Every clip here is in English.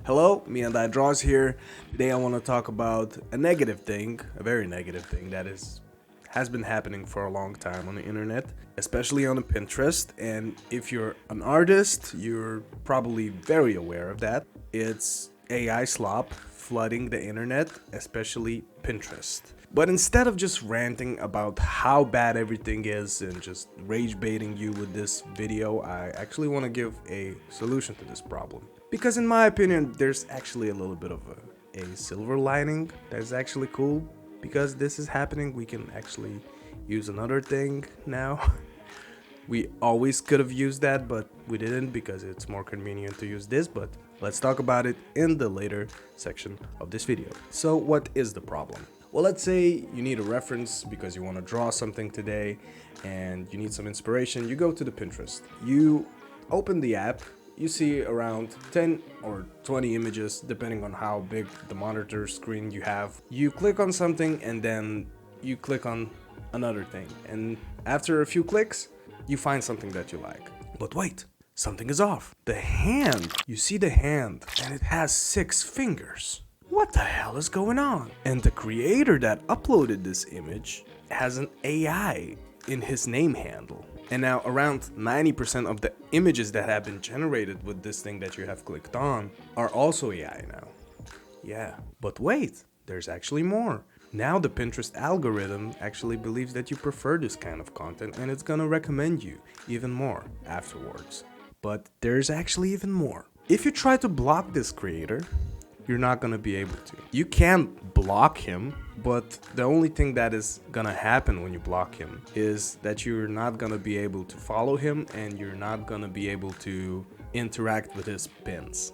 Hello, meandidraws here. Today I want to talk about a negative thing, a very negative thing that has been happening for a long time on the internet, especially on the Pinterest. And if you're an artist, you're probably very aware of that. It's AI slop flooding the internet, especially Pinterest. But instead of just ranting about how bad everything is and just rage baiting you with this video, I actually want to give a solution to this problem. Because in my opinion, there's actually a little bit of a silver lining that is actually cool. Because this is happening, we can actually use another thing now. We always could have used that, but we didn't because it's more convenient to use this. But let's talk about it in the later section of this video. So what is the problem? Well, let's say you need a reference because you want to draw something today and you need some inspiration. You go to the Pinterest, you open the app, you see around 10 or 20 images depending on how big the monitor screen you have. You click on something and then you click on another thing, and after a few clicks you find something that you like. But wait, something is off. The hand, you see the hand and it has 6 fingers. What the hell is going on? And the creator that uploaded this image has an AI in his name handle. And now around 90% of the images that have been generated with this thing that you have clicked on are also AI now. Yeah, but wait, there's actually more. Now the Pinterest algorithm actually believes that you prefer this kind of content and it's gonna recommend you even more afterwards. But there's actually even more. If you try to block this creator, you're not gonna be able to. You can't block him, but the only thing that is gonna happen when you block him is that you're not gonna be able to follow him and you're not gonna be able to interact with his pins.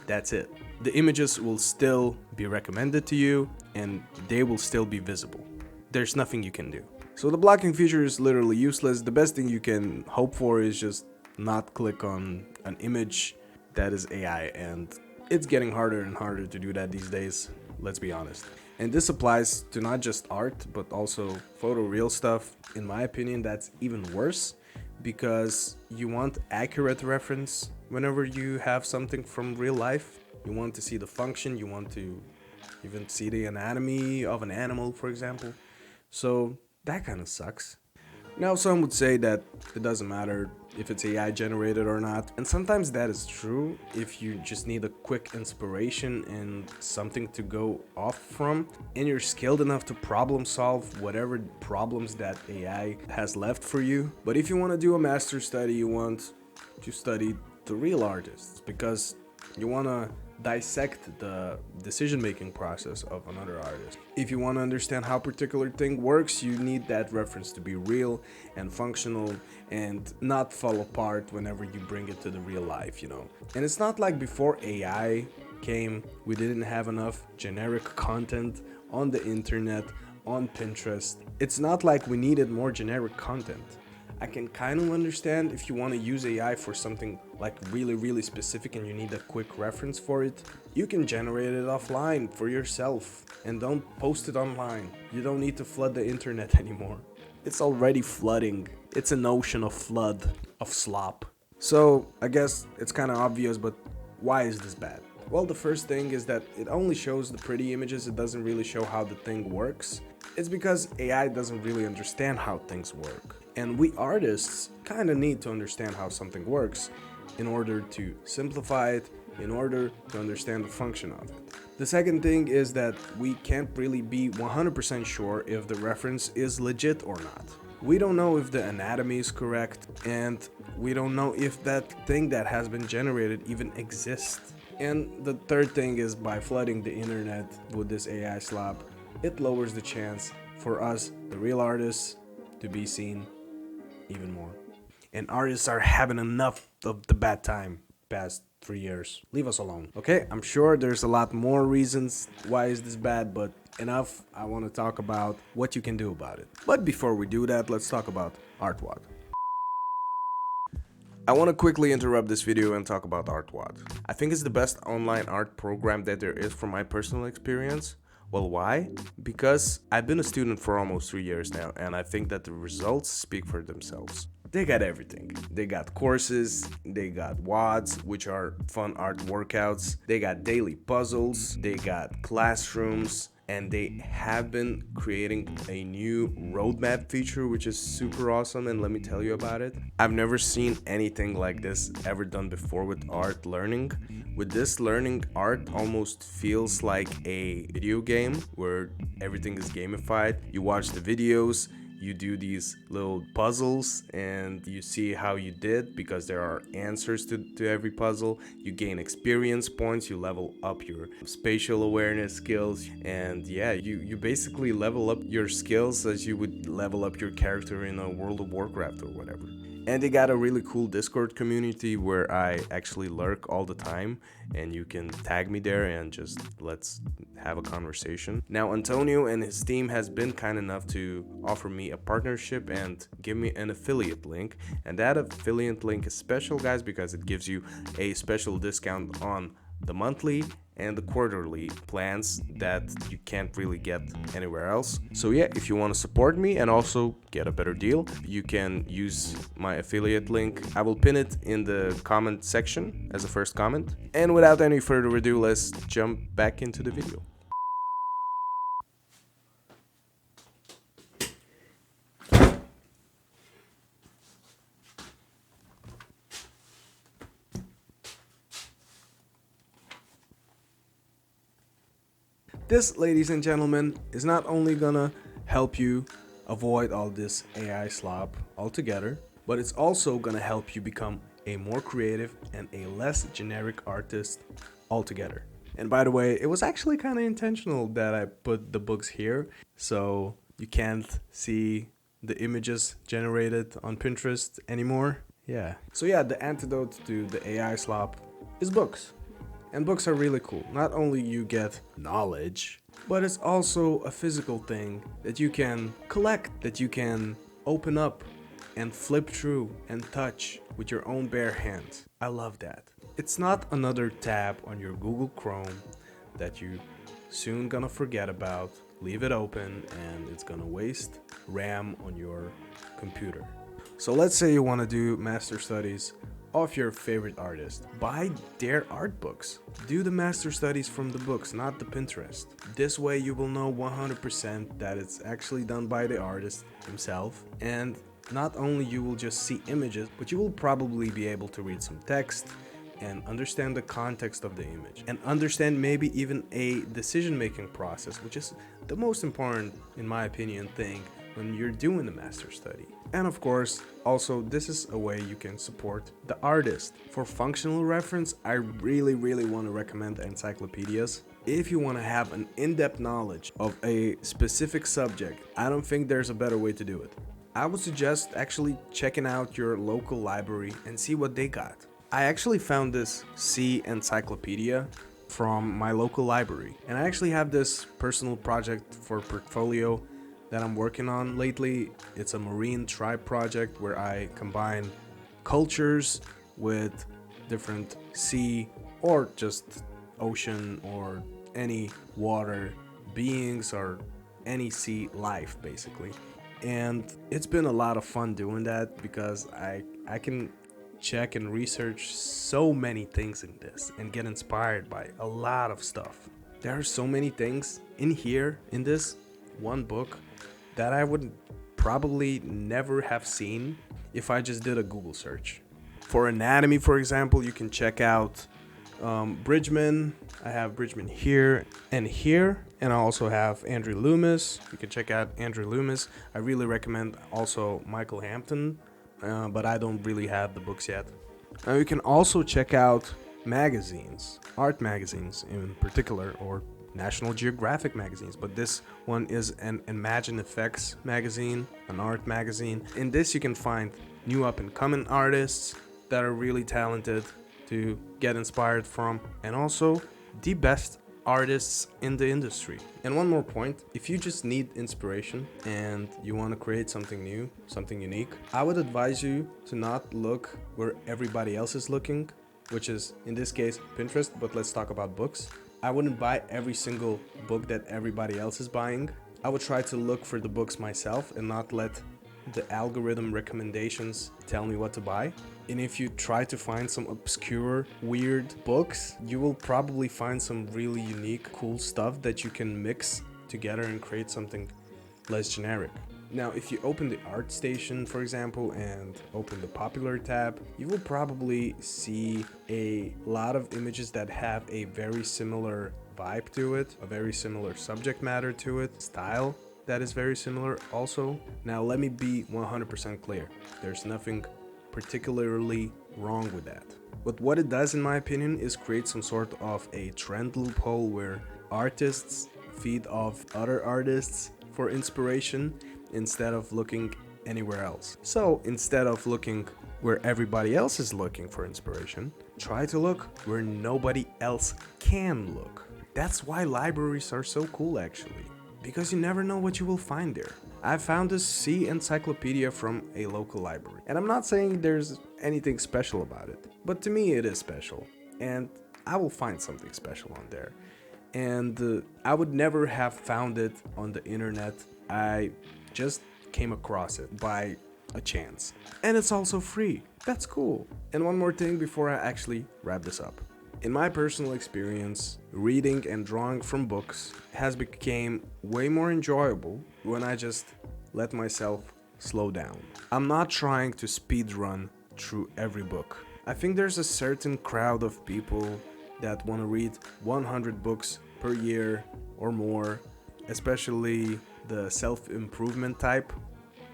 That's it. The images will still be recommended to you and they will still be visible. There's nothing you can do. So the blocking feature is literally useless. The best thing you can hope for is just not click on an image that is AI, and it's getting harder and harder to do that these days, let's be honest. And this applies to not just art, but also photoreal stuff. In my opinion, that's even worse because you want accurate reference whenever you have something from real life. You want to see the function, you want to even see the anatomy of an animal, for example. So that kind of sucks. Now, some would say that it doesn't matter if it's AI generated or not, and sometimes that is true if you just need a quick inspiration and something to go off from, and you're skilled enough to problem solve whatever problems that AI has left for you. But if you want to do a master study, you want to study the real artists because you want to dissect the decision-making process of another artist. If you want to understand how a particular thing works, you need that reference to be real and functional and not fall apart whenever you bring it to the real life, you know. And it's not like before AI came, we didn't have enough generic content on the internet, on Pinterest. It's not like we needed more generic content. I can kind of understand if you want to use AI for something like really specific and you need a quick reference for it. You can generate it offline for yourself and don't post it online. You don't need to flood the internet anymore. It's already flooding. It's an ocean of flood, of slop. So I guess it's kind of obvious, but why is this bad? Well, the first thing is that it only shows the pretty images. It doesn't really show how the thing works. It's because AI doesn't really understand how things work. And we artists kind of need to understand how something works in order to simplify it, in order to understand the function of it. The second thing is that we can't really be 100% sure if the reference is legit or not. We don't know if the anatomy is correct, and we don't know if that thing that has been generated even exists. And the third thing is, by flooding the internet with this AI slop, it lowers the chance for us, the real artists, to be seen even more. And artists are having enough of the bad time past 3 years. Leave us alone. Okay, I'm sure there's a lot more reasons why is this bad, but enough. I want to talk about what you can do about it. But before we do that, let's talk about ArtWad. I want to quickly interrupt this video and talk about ArtWad. I think it's the best online art program that there is from my personal experience. Well, why? Because I've been a student for almost 3 years now, and I think that the results speak for themselves. They got everything. They got courses, they got WODs, which are fun art workouts, they got daily puzzles, they got classrooms, and they have been creating a new roadmap feature, which is super awesome, and let me tell you about it. I've never seen anything like this ever done before with art learning. With this learning, art almost feels like a video game where everything is gamified. You watch the videos, you do these little puzzles and you see how you did because there are answers to every puzzle. You gain experience points, you level up your spatial awareness skills, and yeah, you basically level up your skills as you would level up your character in a World of Warcraft or whatever. And they got a really cool Discord community where I actually lurk all the time, and you can tag me there and just let's have a conversation. Now, Antonio and his team has been kind enough to offer me a partnership and give me an affiliate link. And that affiliate link is special, guys, because it gives you a special discount on the monthly and the quarterly plans that you can't really get anywhere else. So yeah, if you want to support me and also get a better deal, you can use my affiliate link. I will pin it in the comment section as a first comment. And without any further ado, let's jump back into the video. This, ladies and gentlemen, is not only gonna help you avoid all this AI slop altogether, but it's also gonna help you become a more creative and a less generic artist altogether. And by the way, it was actually kind of intentional that I put the books here, so you can't see the images generated on Pinterest anymore. Yeah. So yeah, the antidote to the AI slop is books. And books are really cool. Not only you get knowledge, but it's also a physical thing that you can collect, that you can open up and flip through and touch with your own bare hands. I love that. It's not another tab on your Google Chrome that you soon gonna forget about. Leave it open and it's gonna waste RAM on your computer. So let's say you wanna do master studies of your favorite artist. Buy their art books. Do the master studies from the books, not the Pinterest. This way you will know 100% that it's actually done by the artist himself. And not only you will just see images, but you will probably be able to read some text and understand the context of the image and understand maybe even a decision-making process, which is the most important, in my opinion, thing when you're doing the master study. And of course, also this is a way you can support the artist. For functional reference, I really want to recommend encyclopedias. If you want to have an in-depth knowledge of a specific subject, I don't think there's a better way to do it. I would suggest actually checking out your local library and see what they got. I actually found this sea encyclopedia from my local library, and I actually have this personal project for portfolio that I'm working on lately. It's a marine tribe project where I combine cultures with different sea or just ocean or any water beings or any sea life basically. And it's been a lot of fun doing that because I can check and research so many things in this and get inspired by a lot of stuff. There are so many things in here in this one book that I would probably never have seen if I just did a Google search. For anatomy, for example, you can check out Bridgman. I have Bridgman here, and I also have Andrew Loomis. You can check out Andrew Loomis. I really recommend also Michael Hampton, but I don't really have the books yet. Now you can also check out magazines, art magazines in particular, or National Geographic magazines, but this one is an Imagine Effects magazine, an art magazine. In this you can find new up-and-coming artists that are really talented to get inspired from, and also the best artists in the industry. And one more point, if you just need inspiration and you want to create something new, something unique, I would advise you to not look where everybody else is looking, which is in this case Pinterest, but let's talk about books. I wouldn't buy every single book that everybody else is buying. I would try to look for the books myself and not let the algorithm recommendations tell me what to buy. And if you try to find some obscure, weird books, you will probably find some really unique, cool stuff that you can mix together and create something less generic. Now, if you open the art station, for example, and open the popular tab, you will probably see a lot of images that have a very similar vibe to it, a very similar subject matter to it, style that is very similar also. Now, let me be 100% clear. There's nothing particularly wrong with that. But what it does, in my opinion, is create some sort of a trend loophole where artists feed off other artists for inspiration instead of looking anywhere else. So instead of looking where everybody else is looking for inspiration, try to look where nobody else can look. That's why libraries are so cool, actually, because you never know what you will find there. I found this sea encyclopedia from a local library, and I'm not saying there's anything special about it, but to me it is special, and I will find something special on there. And I would never have found it on the internet. I just came across it by a chance. And it's also free. That's cool. And one more thing before I actually wrap this up. In my personal experience, reading and drawing from books has become way more enjoyable when I just let myself slow down. I'm not trying to speed run through every book. I think there's a certain crowd of people that want to read 100 books per year or more, especially the self-improvement type.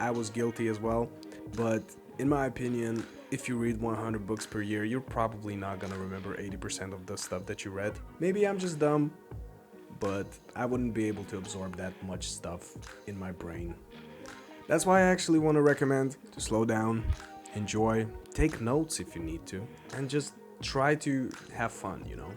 I was guilty as well, but in my opinion, if you read 100 books per year, you're probably not gonna remember 80% of the stuff that you read. Maybe I'm just dumb, but I wouldn't be able to absorb that much stuff in my brain. That's why I actually want to recommend to slow down, enjoy, take notes if you need to, and just try to have fun, you know?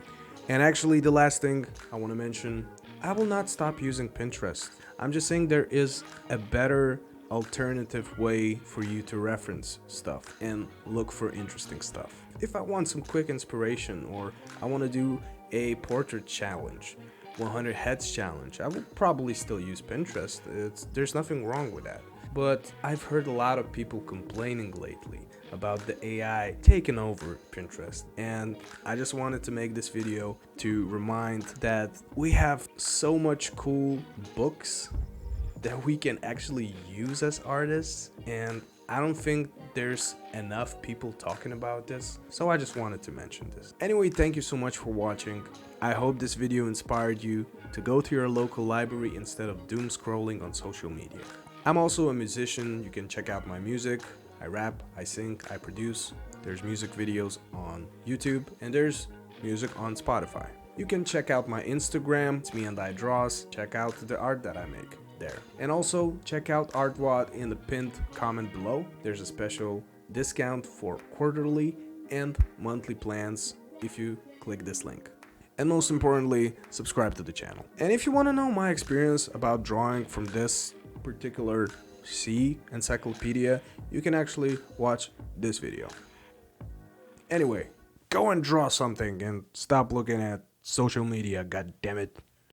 And actually, the last thing I want to mention, I will not stop using Pinterest. I'm just saying there is a better alternative way for you to reference stuff and look for interesting stuff. If I want some quick inspiration, or I want to do a portrait challenge, 100 heads challenge, I will probably still use Pinterest. There's nothing wrong with that. But I've heard a lot of people complaining lately about the AI taking over Pinterest, and I just wanted to make this video to remind that we have so much cool books that we can actually use as artists, and I don't think there's enough people talking about this, so I just wanted to mention this. Anyway, thank you so much for watching. I hope this video inspired you to go to your local library instead of doom scrolling on social media. I'm also a musician. You can check out my music. I rap, I sing, I produce. There's music videos on YouTube, and there's music on Spotify. You can check out my Instagram, it's meandidraws. Check out the art that I make there. And also check out ArtWad in the pinned comment below. There's a special discount for quarterly and monthly plans if you click this link. And most importantly, subscribe to the channel. And if you want to know my experience about drawing from this particular sea encyclopedia, you can actually watch this video. Anyway, go and draw something and stop looking at social media, god damn it.